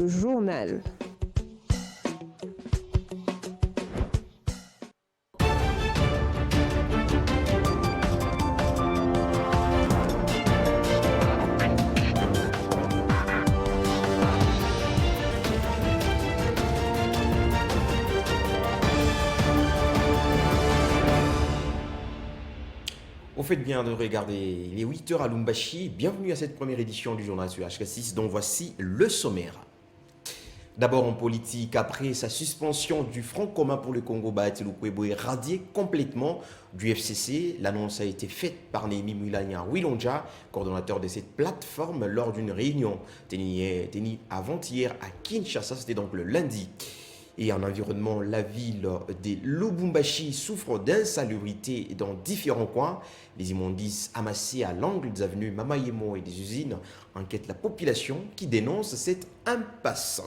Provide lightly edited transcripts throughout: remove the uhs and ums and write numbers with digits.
le journal. Vous faites bien de regarder les 8 heures à Lumbashi. Bienvenue à cette première édition du journal sur HK6 dont voici le sommaire. D'abord en politique, après sa suspension du Front commun pour le Congo, Bahati Lukwebo est radié complètement du FCC. L'annonce a été faite par Némi Mulanya Wilonja, coordonnateur de cette plateforme, lors d'une réunion tenue avant-hier à Kinshasa, c'était donc le lundi. Et en environnement, la ville de Lubumbashi souffre d'insalubrité dans différents coins. Les immondices amassés à l'angle des avenues Mamayemo et des usines inquiètent la population qui dénonce cette impasse.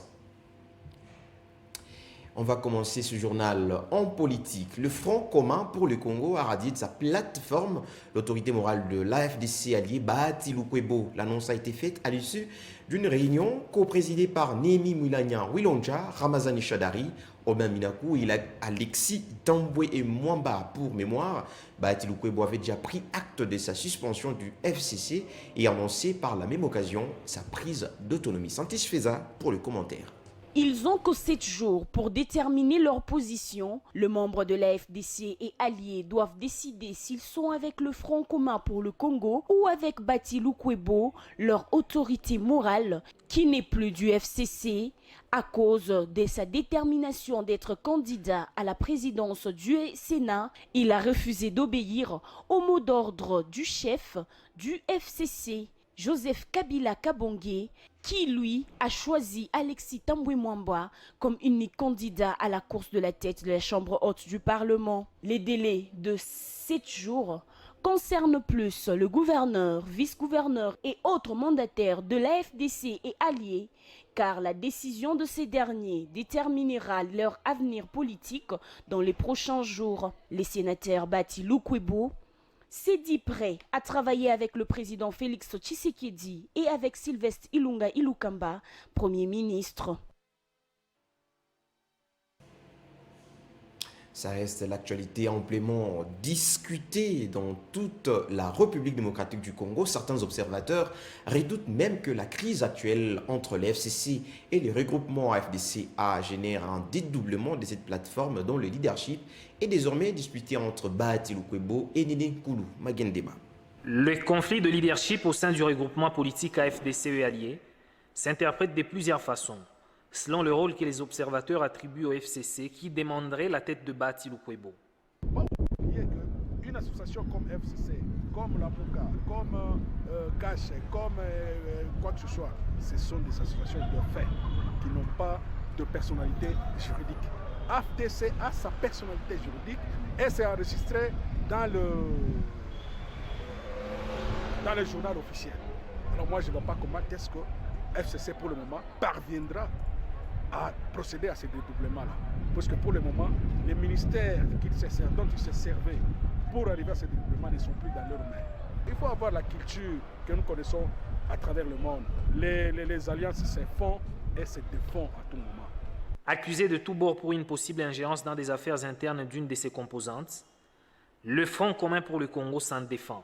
On va commencer ce journal en politique. Le Front commun pour le Congo a radié de sa plateforme l'autorité morale de l'AFDC allié Bahati Lukwebo. L'annonce a été faite à l'issue d'une réunion co-présidée par Némi Mulanya Wilonja, Ramazani Chadari, Oben Minakou et Alexis Tambwe et Mwamba. Pour mémoire, Bahati Lukwebo avait déjà pris acte de sa suspension du FCC et annoncé par la même occasion sa prise d'autonomie. Santis Feza pour le commentaire. Ils ont que 7 jours pour déterminer leur position. Le membre de la FDC et alliés doivent décider s'ils sont avec le Front commun pour le Congo ou avec Bahati Lukwebo, leur autorité morale, qui n'est plus du FCC à cause de sa détermination d'être candidat à la présidence du Sénat. Il a refusé d'obéir au mot d'ordre du chef du FCC, Joseph Kabila Kabonge, qui lui a choisi Alexis Tambwe Mwamba comme unique candidat à la course de la tête de la Chambre haute du Parlement. Les délais de 7 jours concernent plus le gouverneur, vice-gouverneur et autres mandataires de la FDC et alliés, car la décision de ces derniers déterminera leur avenir politique dans les prochains jours. Les sénateurs Bahati Lukwebo s'est dit prêt à travailler avec le président Félix Tshisekedi et avec Sylvestre Ilunga Ilukamba, Premier ministre. Ça reste l'actualité amplement discutée dans toute la République démocratique du Congo. Certains observateurs redoutent même que la crise actuelle entre les FCC et les regroupements AFDCA génère un dédoublement de cette plateforme dont le leadership est désormais disputé entre Bahati Lukwebo et Néné Koulou Magendema. Le conflit de leadership au sein du regroupement politique AFDC et alliés s'interprète de plusieurs façons, selon le rôle que les observateurs attribuent au FCC qui demanderait la tête de Bahati Lukwebo. Une association comme FCC, comme l'avocat, comme Cash, comme quoi que ce soit, ce sont des associations de fait qui n'ont pas de personnalité juridique. AFDC a sa personnalité juridique et c'est enregistré dans le journal officiel. Alors moi je ne vois pas comment est-ce que FCC pour le moment parviendra à procéder à ces dédoublements-là. Parce que pour le moment, les ministères dont ils se servaient pour arriver à ces dédoublements ne sont plus dans leurs mains. Il faut avoir la culture que nous connaissons à travers le monde. Les alliances se font et se défont à tout moment. Accusé de tout bord pour une possible ingérence dans des affaires internes d'une de ses composantes, le Front commun pour le Congo s'en défend.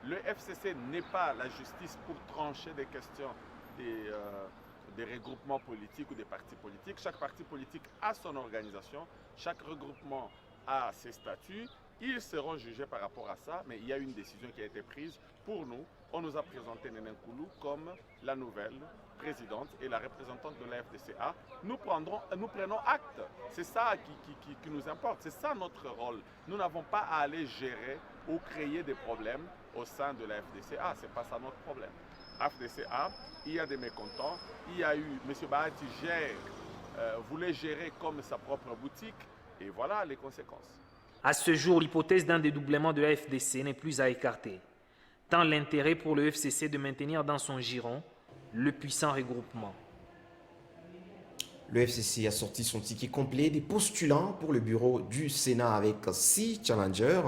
Le FCC n'est pas la justice pour trancher des questions des regroupements politiques ou des partis politiques. Chaque parti politique a son organisation, chaque regroupement a ses statuts. Ils seront jugés par rapport à ça, mais il y a une décision qui a été prise pour nous. On nous a présenté Néné Koulou comme la nouvelle présidente et la représentante de la FDCA. Nous prenons acte. C'est ça qui nous importe. C'est ça notre rôle. Nous n'avons pas à aller gérer ou créer des problèmes au sein de la FDCA. Ce n'est pas ça notre problème. FDCA, il y a des mécontents. Il y a eu, M. Bahati voulait gérer comme sa propre boutique. Et voilà les conséquences. À ce jour, l'hypothèse d'un dédoublement de la FDC n'est plus à écarter, tant l'intérêt pour le FCC de maintenir dans son giron le puissant regroupement. Le FCC a sorti son ticket complet des postulants pour le bureau du Sénat avec 6 challengers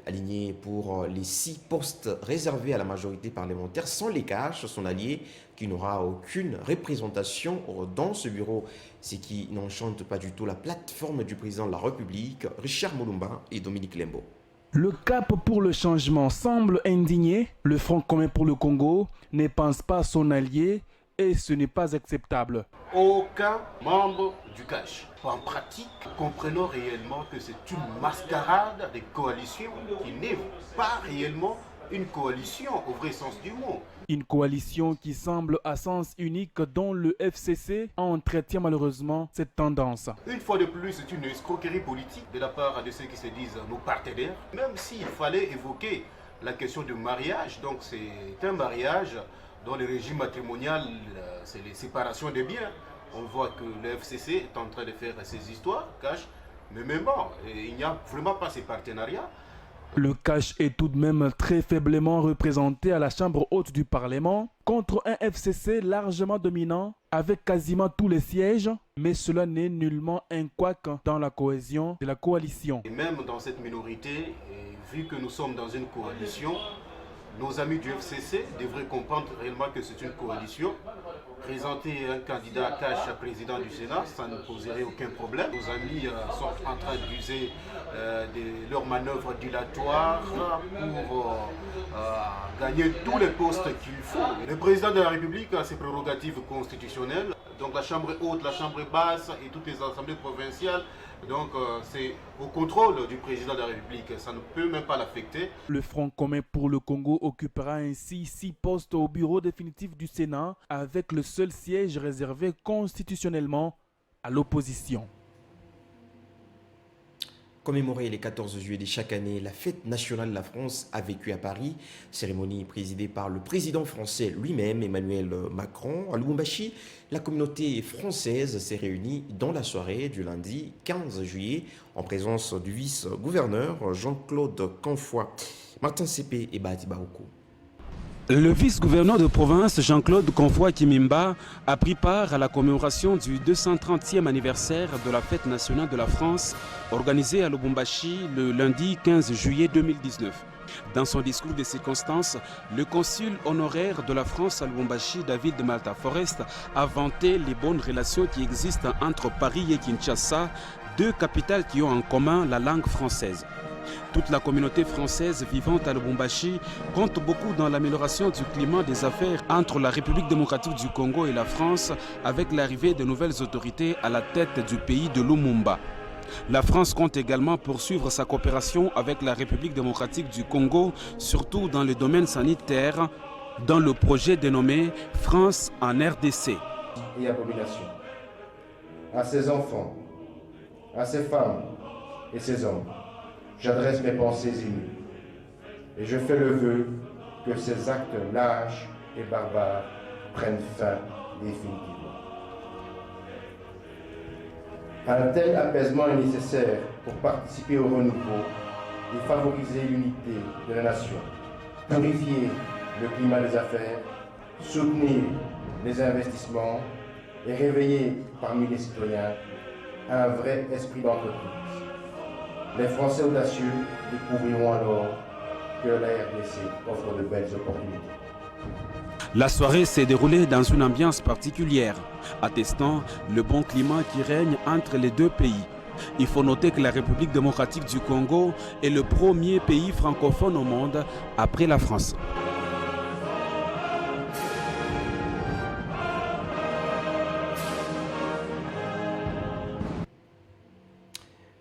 alignés pour les 6 postes réservés à la majorité parlementaire sans les caches, son allié qui n'aura aucune représentation dans ce bureau, ce qui n'enchante pas du tout la plateforme du président de la République, Richard Mulumba et Dominique Lembo. Le cap pour le changement semble indigné. Le Front commun pour le Congo ne pense pas à son allié et ce n'est pas acceptable. Aucun membre du CACH. En pratique, comprenons réellement que c'est une mascarade de coalition qui n'est pas réellement une coalition au vrai sens du mot. Une coalition qui semble à sens unique dont le FCC entretient malheureusement cette tendance. Une fois de plus, c'est une escroquerie politique de la part de ceux qui se disent nos partenaires. Même s'il fallait évoquer la question du mariage, donc c'est un mariage dans le régime matrimonial, c'est les séparations des biens. On voit que le FCC est en train de faire ses histoires, cash, mais même bon, il n'y a vraiment pas ces partenariats. Le CACH est tout de même très faiblement représenté à la Chambre haute du Parlement contre un FCC largement dominant avec quasiment tous les sièges, mais cela n'est nullement un couac dans la cohésion de la coalition. Et même dans cette minorité, et vu que nous sommes dans une coalition, nos amis du FCC devraient comprendre réellement que c'est une coalition. Présenter un candidat cash à président du Sénat, ça ne poserait aucun problème. Nos amis sont en train d'user de leurs manœuvres dilatoires pour gagner tous les postes qu'il faut. Le président de la République a ses prérogatives constitutionnelles, donc la Chambre haute, la Chambre basse et toutes les assemblées provinciales. Donc c'est au contrôle du président de la République, ça ne peut même pas l'affecter. Le Front commun pour le Congo occupera ainsi 6 postes au bureau définitif du Sénat avec le seul siège réservé constitutionnellement à l'opposition. Commémorer les 14 juillet de chaque année, la fête nationale de la France a vécu à Paris. Cérémonie présidée par le président français lui-même, Emmanuel Macron. À Lubumbashi, la communauté française s'est réunie dans la soirée du lundi 15 juillet en présence du vice-gouverneur Jean-Claude Canfoy, Martin Sépé et Bahati Baruko. Le vice-gouverneur de province Jean-Claude Canfoy Kimimba a pris part à la commémoration du 230e anniversaire de la fête nationale de la France organisée à Lubumbashi le lundi 15 juillet 2019. Dans son discours de circonstance, le consul honoraire de la France à Lubumbashi, David de Malta Forest, a vanté les bonnes relations qui existent entre Paris et Kinshasa, deux capitales qui ont en commun la langue française. Toute la communauté française vivant à Lubumbashi compte beaucoup dans l'amélioration du climat des affaires entre la République démocratique du Congo et la France avec l'arrivée de nouvelles autorités à la tête du pays de Lumumba. La France compte également poursuivre sa coopération avec la République démocratique du Congo, surtout dans le domaine sanitaire, dans le projet dénommé France en RDC. Et abomination à ces enfants, à ces femmes et ces hommes. J'adresse mes pensées émues et je fais le vœu que ces actes lâches et barbares prennent fin définitivement. Un tel apaisement est nécessaire pour participer au renouveau et favoriser l'unité de la nation, purifier le climat des affaires, soutenir les investissements et réveiller parmi les citoyens un vrai esprit d'entreprise. Les Français audacieux découvriront alors que la RDC offre de belles opportunités. La soirée s'est déroulée dans une ambiance particulière, attestant le bon climat qui règne entre les deux pays. Il faut noter que la République démocratique du Congo est le premier pays francophone au monde après la France.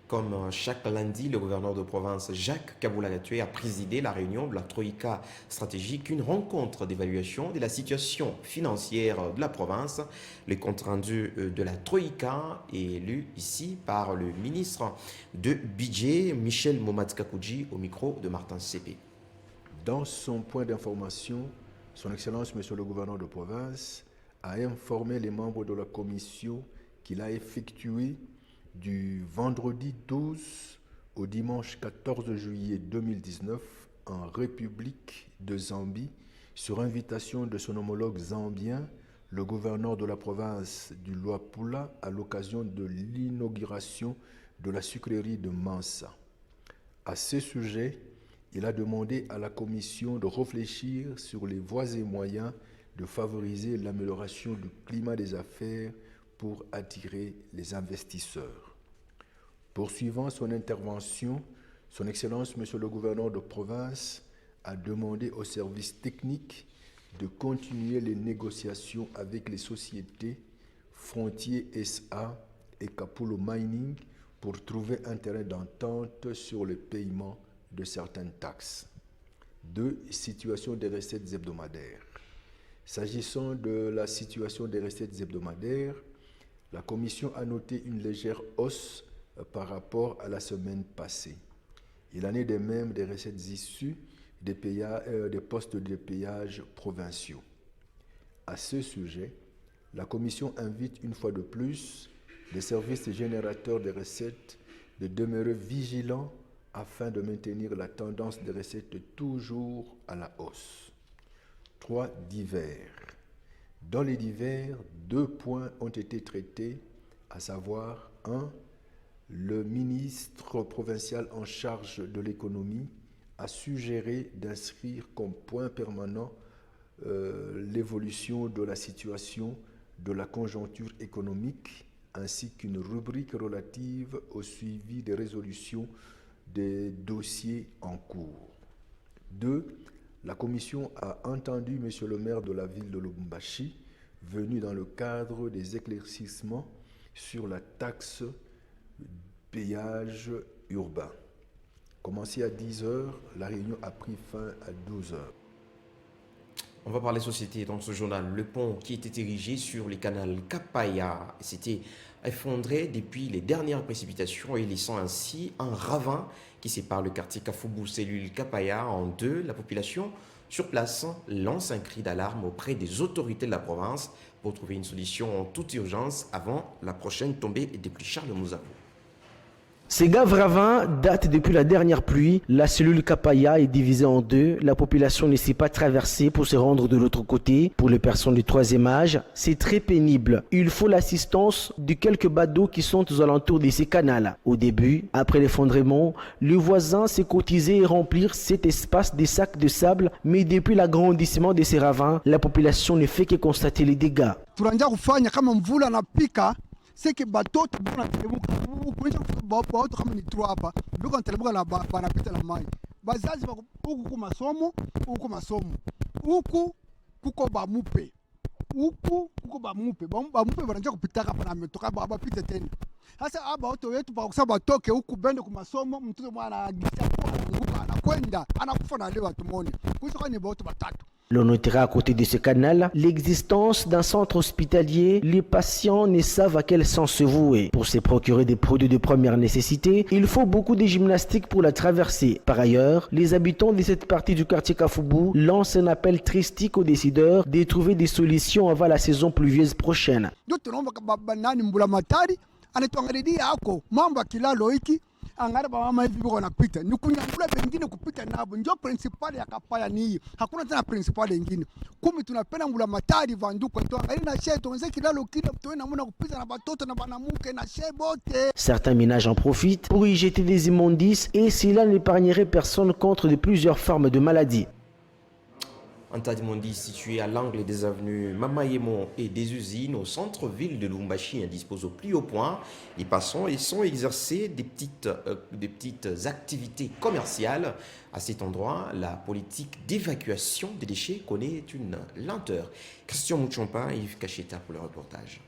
Comme chaque lundi, le gouverneur de province Jacques Kaboula-Gatoué a présidé la réunion de la Troïka stratégique, une rencontre d'évaluation de la situation financière de la province. Le compte rendu de la Troïka est lu ici par le ministre de Budget, Michel Momad-Kakouji, au micro de Martin Sépé. Dans son point d'information, son Excellence, Monsieur le gouverneur de province, a informé les membres de la commission qu'il a effectué du vendredi 12 au dimanche 14 juillet 2019 en République de Zambie, sur invitation de son homologue zambien, le gouverneur de la province du Luapula à l'occasion de l'inauguration de la sucrerie de Mansa. À ce sujet, il a demandé à la commission de réfléchir sur les voies et moyens de favoriser l'amélioration du climat des affaires pour attirer les investisseurs. Poursuivant son intervention, Son Excellence, Monsieur le gouverneur de province, a demandé aux services techniques de continuer les négociations avec les sociétés Frontier SA et Kapulo Mining pour trouver un terrain d'entente sur le paiement de certaines taxes. 2. Situation des recettes hebdomadaires. S'agissant de la situation des recettes hebdomadaires, la Commission a noté une légère hausse par rapport à la semaine passée. Il en est de même des recettes issues des postes de péage provinciaux. À ce sujet, la Commission invite une fois de plus les services générateurs de recettes de demeurer vigilants afin de maintenir la tendance des recettes toujours à la hausse. 3. Divers. Dans les divers, 2 points ont été traités, à savoir 1. Le ministre provincial en charge de l'économie a suggéré d'inscrire comme point permanent l'évolution de la situation de la conjoncture économique ainsi qu'une rubrique relative au suivi des résolutions des dossiers en cours. 2. La Commission a entendu M. le maire de la ville de Lubumbashi, venu dans le cadre des éclaircissements sur la taxe péage urbain. Commencé à 10h, la réunion a pris fin à 12h. On va parler société dans ce journal. Le pont qui était érigé sur le canal Kapaya s'était effondré depuis les dernières précipitations et laissant ainsi un ravin qui sépare le quartier Kafoubou cellule Kapaya en deux. La population sur place lance un cri d'alarme auprès des autorités de la province pour trouver une solution en toute urgence avant la prochaine tombée des pluies. Charles Mouzabou. Ces gaves ravins datent depuis la dernière pluie. La cellule Kapaya est divisée en deux. La population ne sait pas traverser pour se rendre de l'autre côté. Pour les personnes du troisième âge, c'est très pénible. Il faut l'assistance de quelques badauds qui sont aux alentours de ces canals. Au début, après l'effondrement, le voisin s'est cotisé et remplir cet espace des sacs de sable. Mais depuis l'agrandissement de ces ravins, la population ne fait que constater les dégâts. C'est que bateau bona telemuka kuonyesha bato kama ni tu hapa biko telemuka na banapita na maji bazazi huku kwa masomo huku kuko bamupe bamupe wanaanza kupita hapa na metoka baba pita tena sasa hapa watu wetu kwa sababu batoke huku bende kwa masomo mtoto mwana agisha kwa anakwenda anakufa na leo atumoni kuisha kwa ni bato batatu. L'on notera à côté de ce canal l'existence d'un centre hospitalier. Les patients ne savent à quel sens se vouer. Pour se procurer des produits de première nécessité, il faut beaucoup de gymnastique pour la traverser. Par ailleurs, les habitants de cette partie du quartier Kafoubou lancent un appel tristique aux décideurs de trouver des solutions avant la saison pluvieuse prochaine. Angaraba mama hivi biko napita ni kunyangula bengine kupita nabo ndio principal ya Kapaya ni hakuna tena principal nyingine kumi tunapenda ngula matari vanduko to angali na sheto wenze kilalo kile mtu na muna kupita na batoto na banamuke na shebote. Certains ménages en profitent pour y jeter des immondices et cela n'épargnerait personne contre de plusieurs formes de maladies. Un tas d'immondices situé à l'angle des avenues Mamayemo et des usines au centre-ville de Lubumbashi dispose au plus haut point. Les passants y sont exercés des petites activités commerciales. À cet endroit, la politique d'évacuation des déchets connaît une lenteur. Christian Mouchompa et Yves Cacheta pour le reportage.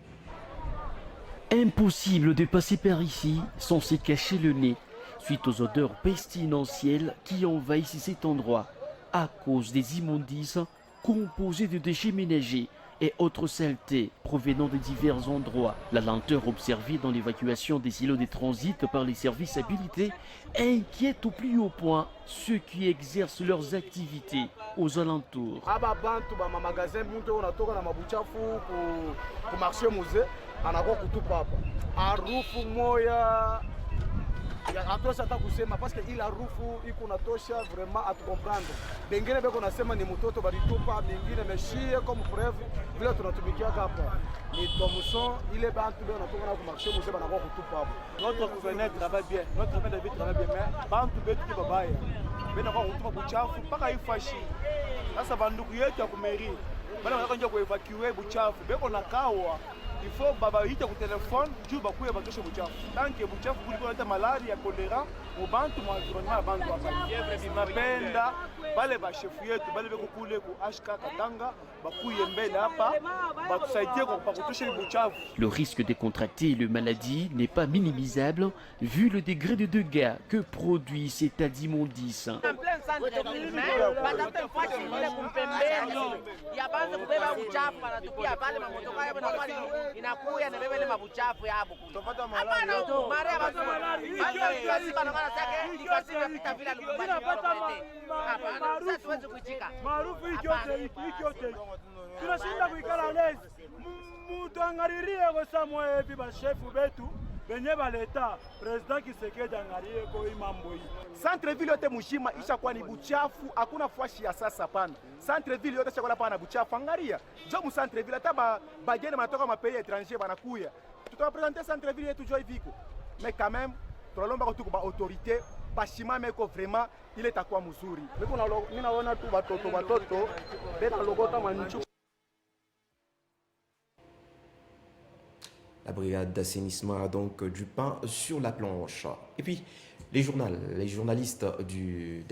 Impossible de passer par ici sans se cacher le nez, suite aux odeurs pestilentielles qui envahissent cet endroit, à cause des immondices composés de déchets ménagers et autres saletés provenant de divers endroits. La lenteur observée dans l'évacuation des îlots de transit par les services habilités inquiète au plus haut point ceux qui exercent leurs activités aux alentours. atosha hata kusema parce que ila rufu iko natosha vraiment atukomprendre. Bengine beko nasema ni mtoto balitupa, bengine meshie comme preuve vile tunatumikia hapa. Ni tomuson ile bantu beko natoka na kumarché muse bana kwa kutupa hapo. Notre gouverneur travaille bien, notre maire de ville travaille bien, mais bantu betu ki babaya. Bena kwa kutupa buchafu mpaka ifashi. Sasa banduku yetu ya kumeri. Bana wanataka kuevacuer buchafu, beko nakawa. Il faut baba ita ku telefone juu bakuye batoshe buchafu. Tanke buchafu kuliko hata malaria, kolera, mubantu mu environnement abantu hapa. Tunapenda bale ba chef yetu bale beko kule ku HK Katanga bakuye mbele hapa batusaidie kwa kutosha buchafu. Le risque de contracter la maladie n'est pas minimisable vu le degré de dégâts que produit cet immondice. Inakuya na bebe ile mabuchafu yabo tupata malaria maarufu ikyote tunashinda kuikala lezi mutangaririe kwa samwe hivi bashefu betu benye baleta president Kisekedi angalie kwa mambo hii. Centre ville yote mshima ishakuwa ni buchafu, hakuna fashi ya sasa pana. Centre ville yote ishakuwa pana buchafu, angalia. Jo mu centre ville hata bagene matoka ma pays étranger banakuya. Tutawapresenter centre ville yetu jo hiviko. Mais quand même, tunalomba kwa tuko ba autorité bashima meko vraiment ile itakuwa mzuri. Mimi naona tu watoto bena logota manchu. La brigade d'assainissement a donc du pain sur la planche. Et puis, les journalistes de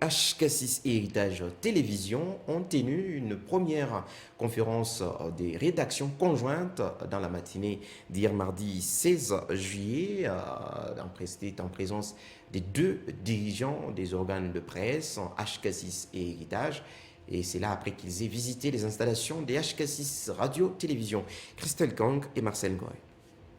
HK6 Héritage Télévision ont tenu une première conférence des rédactions conjointes dans la matinée d'hier mardi 16 juillet, en présence des deux dirigeants des organes de presse, HK6 et Héritage. Et c'est là après qu'ils aient visité les installations des HK6 Radio-Télévision. Christelle Kang et Marcel Goy.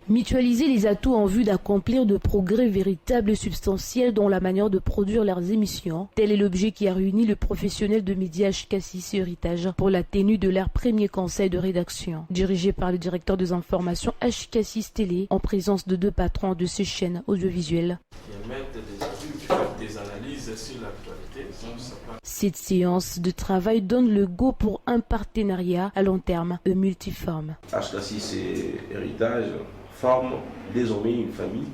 Mutualiser les atouts en vue d'accomplir de progrès véritables et substantiels dans la manière de produire leurs émissions. Tel est l'objet qui a réuni le professionnel de médias HK6 Héritage pour la tenue de leur premier conseil de rédaction. Dirigé par le directeur des informations HK6 Télé, en présence de deux patrons de ces chaînes audiovisuelles. Des analyses sur l'actualité. Cette séance de travail donne le go pour un partenariat à long terme et multiforme. HK6 et Héritage forment désormais une famille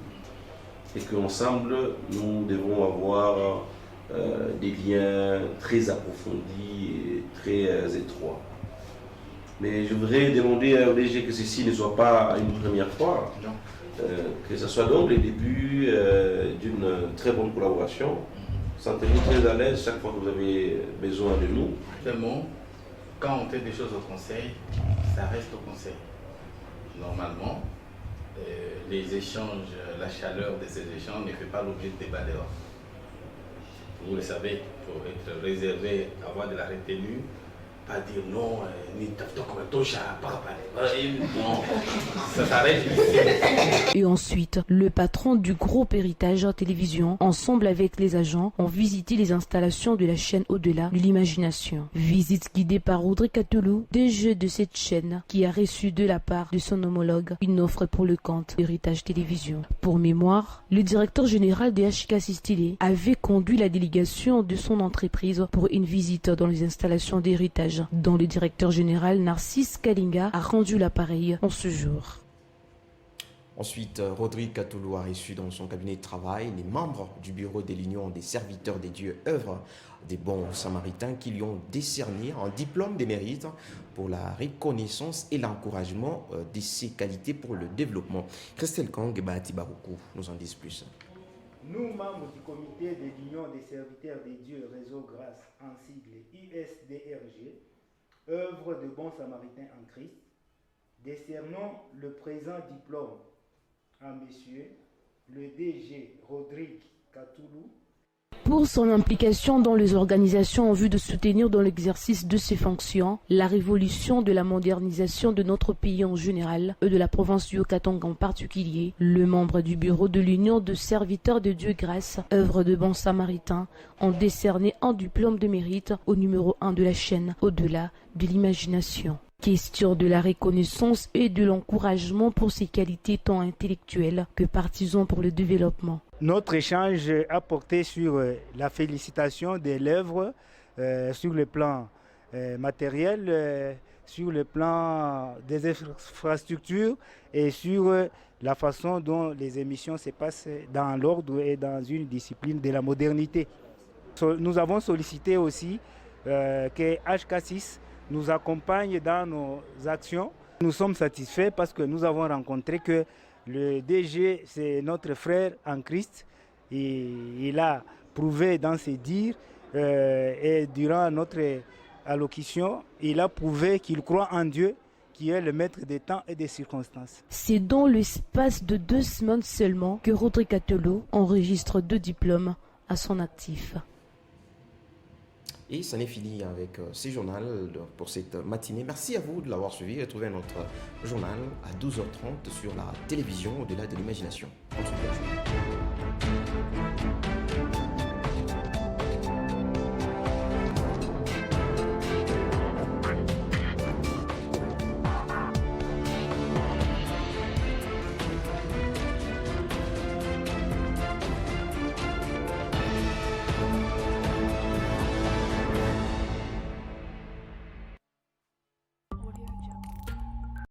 et qu'ensemble nous devons avoir des liens très approfondis et très étroits. Mais je voudrais demander à ODG que ceci ne soit pas une première fois, que ce soit donc le début d'une très bonne collaboration. Sentez-vous très à l'aise chaque fois que vous avez besoin de nous. Vraiment, quand on fait des choses au conseil, ça reste au conseil. Normalement, les échanges, la chaleur de ces échanges ne fait pas l'objet de débat dehors. Vous le savez, il faut être réservé, avoir de la retenue, pas dire non, ni comme Tosha, non, ça s'arrête. Et ensuite, le patron du groupe Héritage Télévision, ensemble avec les agents, ont visité les installations de la chaîne Au-delà de l'imagination. Visite guidée par Audrey Catelou, DG de cette chaîne, qui a reçu de la part de son homologue une offre pour le compte Héritage Télévision. Pour mémoire, le directeur général de HK6 Télé avait conduit la délégation de son entreprise pour une visite dans les installations d'Héritage, dont le directeur général Narcisse Kalinga a rendu l'appareil en ce jour. Ensuite, Rodrigue Catoulou a reçu dans son cabinet de travail les membres du bureau de l'Union des serviteurs des dieux œuvre des bons samaritains qui lui ont décerné un diplôme de mérite pour la reconnaissance et l'encouragement de ses qualités pour le développement. Christelle Kang et Bahati Baroukou nous en disent plus. Nous, membres du comité de l'Union des serviteurs des dieux Réseau Grâce, en sigle USDRG, œuvre de bons samaritains en Christ, décernons le présent diplôme à monsieur le DG Rodrigue Catoulou pour son implication dans les organisations en vue de soutenir dans l'exercice de ses fonctions la révolution de la modernisation de notre pays en général et de la province du Haut-Katanga en particulier. Le membre du bureau de l'Union de serviteurs de Dieu Grâce, œuvre de bons samaritains, ont décerné un diplôme de mérite au numéro 1 de la chaîne Au-delà de l'imagination. Question de la reconnaissance et de l'encouragement pour ses qualités tant intellectuelles que partisans pour le développement. Notre échange a porté sur la félicitation des l'œuvre sur le plan matériel, sur le plan des infrastructures et sur la façon dont les émissions se passent dans l'ordre et dans une discipline de la modernité. Nous avons sollicité aussi que HK6 nous accompagne dans nos actions. Nous sommes satisfaits parce que nous avons rencontré que le DG, c'est notre frère en Christ. Et il a prouvé dans ses dires et durant notre allocution, il a prouvé qu'il croit en Dieu, qui est le maître des temps et des circonstances. C'est dans l'espace de 2 semaines seulement que Rodrigue Atelo enregistre 2 diplômes à son actif. Et ça n'est fini avec ce journal pour cette matinée. Merci à vous de l'avoir suivi. Retrouvez notre journal à 12h30 sur la télévision au-delà de l'imagination. On se retrouve.